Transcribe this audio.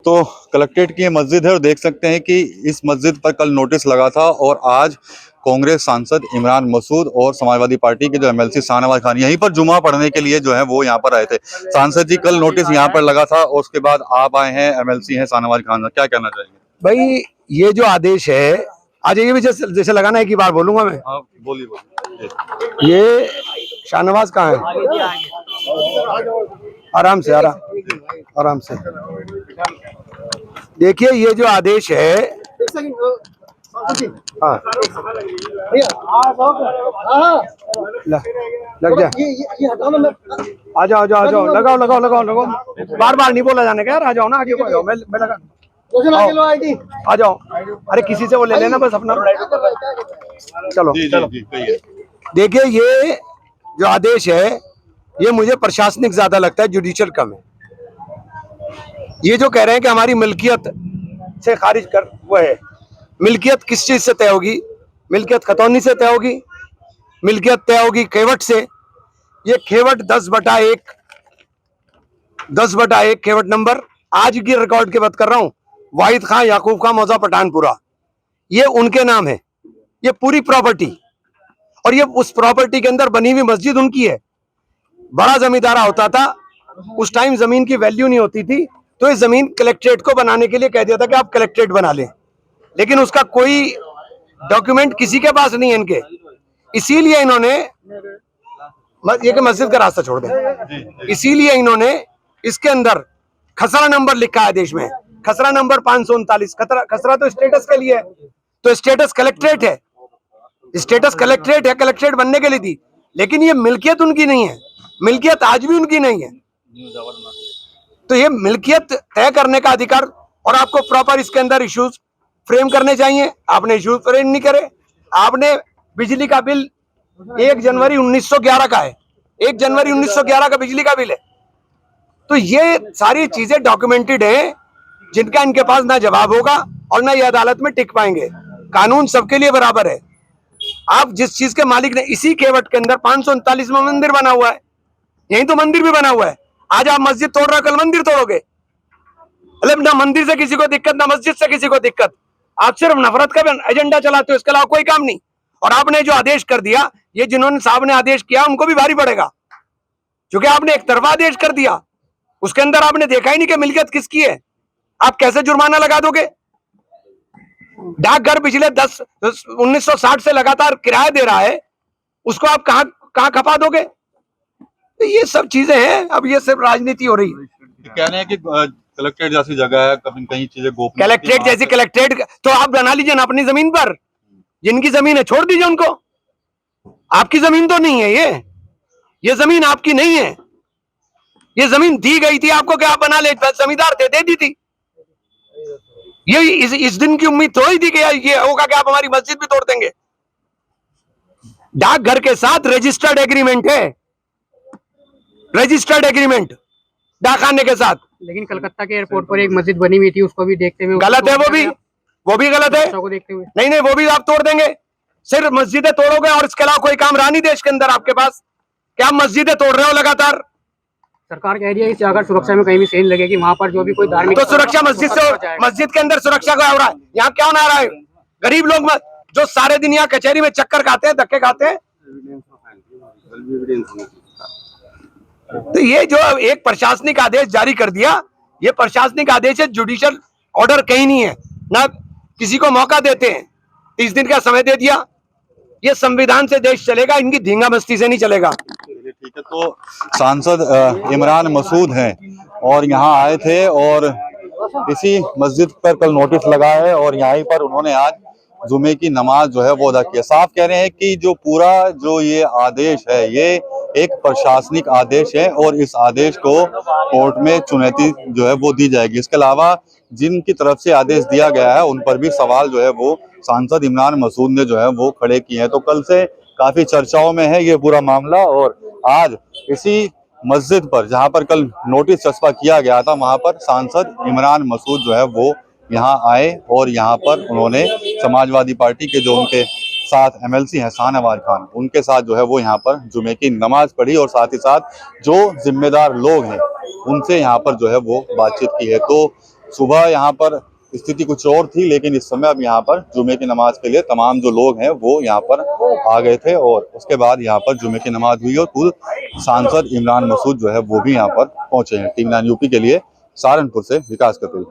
तो कलेक्ट्रेट की ये मस्जिद है और देख सकते हैं कि इस मस्जिद पर कल नोटिस लगा था और आज कांग्रेस सांसद इमरान मसूद और समाजवादी पार्टी के जो एमएलसी शाहनवाज खान यहीं पर जुमा पढ़ने के लिए जो है वो यहाँ पर आए थे। सांसद जी, कल नोटिस यहाँ पर लगा था और उसके बाद आप आए हैं, एमएलसी हैं शाहनवाज खान, क्या कहना चाहेंगे? भाई ये जो आदेश है, आज ये भी जैसे लगाना है कि बार बोलूंगा मैं। हाँ बोलिए। ये शाहनवाज कहाँ है? आराम से आराम से देखिए, ये जो आदेश है, हाँ लग जा, आ जाओ, लगाओ। बार बार नहीं बोला जाने का यार, आ जाओ ना, आगे को आ जाओ, मैं लगा, आ जाओ। अरे किसी से वो ले लेना बस अपना। चलो देखिए, ये जो आदेश है ये मुझे प्रशासनिक ज्यादा लगता है, जुडिशियल कम है। ये जो कह रहे हैं कि हमारी मिल्कियत से खारिज कर, वो है मिल्कियत किस चीज से तय होगी? मिल्कियत खतौनी से तय होगी, मिल्कियत तय होगी खेवट से। ये खेवट 10/1 खेवट नंबर, आज की रिकॉर्ड की बात कर रहा हूं, वाहिद खां, याकूब खां, मौजा पठानपुरा, ये उनके नाम है, ये पूरी प्रॉपर्टी। और ये उस प्रॉपर्टी के अंदर बनी हुई मस्जिद उनकी है। बड़ा जमींदारा होता था, उस टाइम जमीन की वैल्यू नहीं होती थी, तो ये जमीन कलेक्ट्रेट को बनाने के लिए कह दिया था कि आप कलेक्ट्रेट बना लें, लेकिन उसका कोई डॉक्यूमेंट किसी के पास नहीं है इनके। इसीलिए इन्होंने ये कि मस्जिद का रास्ता छोड़ दें, इसीलिए इन्होंने इसके अंदर खसरा नंबर लिखा है आदेश में, खसरा नंबर 539। खसरा तो स्टेटस के लिए है, तो स्टेटस कलेक्ट्रेट है, स्टेटस कलेक्ट्रेट है, कलेक्ट्रेट बनने के लिए थी, लेकिन ये मिल्कियत उनकी नहीं है, मिल्कियत आज भी उनकी नहीं है। तो ये मिल्कियत तय करने का अधिकार, और आपको प्रॉपर इसके अंदर इश्यूज फ्रेम करने चाहिए, आपने इश्यूज फ्रेम नहीं करे। आपने बिजली का बिल 1 जनवरी 1911 का है, 1 जनवरी 1911 का बिजली का बिल है। तो ये सारी चीजें डॉक्यूमेंटेड है, जिनका इनके पास ना जवाब होगा और ना ये अदालत में टिक पाएंगे। कानून सबके लिए बराबर है। आप जिस चीज के मालिक ने, इसी केवट के अंदर 539 में मंदिर बना हुआ है, यही तो मंदिर भी बना हुआ है। आज आप मस्जिद तोड़ रहे हो, कल मंदिर तोड़ोगे। मतलब ना मंदिर से किसी को दिक्कत, ना मस्जिद से किसी को दिक्कत, आप सिर्फ नफरत का एजेंडा चलाते हो, इसके अलावा कोई काम नहीं। और आपने जो आदेश कर दिया, ये जिन्होंने साहब ने आदेश किया उनको भी भारी पड़ेगा, क्योंकि आपने एक तरफा आदेश कर दिया, उसके अंदर आपने देखा ही नहीं कि मिल्कियत किसकी है। आप कैसे जुर्माना लगा दोगे? डाकघर पिछले 1960 से लगातार किराया दे रहा है, उसको आप कहां खपा दोगे? तो ये सब चीजें हैं, अब ये सिर्फ राजनीति हो रही है। कह रहे हैं कि कलेक्ट्रेट जैसी जगह है, कभी कहीं चीजें गोपनीय, कलेक्ट्रेट जैसी कलेक्ट्रेट तो आप बना लीजिए ना अपनी जमीन पर, जिनकी जमीन है छोड़ दीजिए उनको। आपकी जमीन तो नहीं है ये जमीन आपकी नहीं है, ये जमीन दी गई थी आपको कि आप बना ले, जमींदार दे दी थी। ये इस दिन की उम्मीद थोड़ी थी कि ये होगा कि आप हमारी मस्जिद भी तोड़ देंगे। डाकघर के साथ रजिस्टर्ड एग्रीमेंट है, रजिस्टर्ड एग्रीमेंट डाकखाने के साथ। लेकिन कलकत्ता के एयरपोर्ट पर एक मस्जिद बनी हुई थी, उसको भी देखते हुए गलत है, वो भी गलत है, को देखते हुए नहीं वो भी आप तोड़ देंगे। सिर्फ मस्जिदें तोड़ोगे और इसके अलावा कोई काम रहा नहीं देश के अंदर आपके पास, क्या आप मस्जिदें तोड़ रहे हो लगातार? सरकार कह रही है कि अगर सुरक्षा में कहीं भी सेंध लगेगी, वहां पर जो भी कोई धार्मिक, तो सुरक्षा मस्जिद से, मस्जिद के अंदर सुरक्षा का हो रहा है, यहाँ क्या होना रहा है? गरीब लोग जो सारे दिन यहाँ कचहरी में चक्कर खाते हैं, धक्के खाते हैं। तो ये जो एक प्रशासनिक आदेश जारी कर दिया, ये प्रशासनिक आदेश है, जुडिशियल ऑर्डर कहीं नहीं है, ना किसी को मौका देते हैं। 30 दिन का समय दे दिया, ये संविधान से देश चलेगा, इनकी धींगा मस्ती से नहीं चलेगा। ठीक है, तो सांसद इमरान मसूद हैं और यहाँ आए थे और इसी मस्जिद पर कल नोटिस लगा है और यहीं पर उन्होंने आज जुमे की नमाज जो है वो अदा किया। साफ कह रहे हैं कि जो पूरा जो ये आदेश है ये एक प्रशासनिक आदेश है और इस आदेश को कोर्ट में चुनौती जो है वो दी जाएगी। इसके अलावा जिनकी तरफ से आदेश दिया गया है उन पर भी सवाल जो है वो सांसद इमरान मसूद ने जो है वो खड़े किए हैं। तो कल से काफी चर्चाओं में है ये पूरा मामला और आज इसी मस्जिद पर जहां पर कल नोटिस चस्पा किया गया था वहां पर सांसद इमरान मसूद जो है वो यहाँ आए और यहाँ पर उन्होंने समाजवादी पार्टी के जो उनके साथ एमएलसी हैं शाहनवाज खान, उनके साथ जो है वो यहाँ पर जुमे की नमाज पढ़ी और साथ ही साथ जो जिम्मेदार लोग हैं उनसे यहाँ पर जो है वो बातचीत की है। तो सुबह यहाँ पर स्थिति कुछ और थी, लेकिन इस समय अब यहाँ पर जुमे की नमाज के लिए तमाम जो लोग हैं वो यहाँ पर आ गए थे और उसके बाद यहाँ पर जुमे की नमाज हुई और खुद सांसद इमरान मसूद जो है वो भी यहाँ पर पहुंचे हैं। टीवी 9 यूपी के लिए सहारनपुर से विकास कपूर।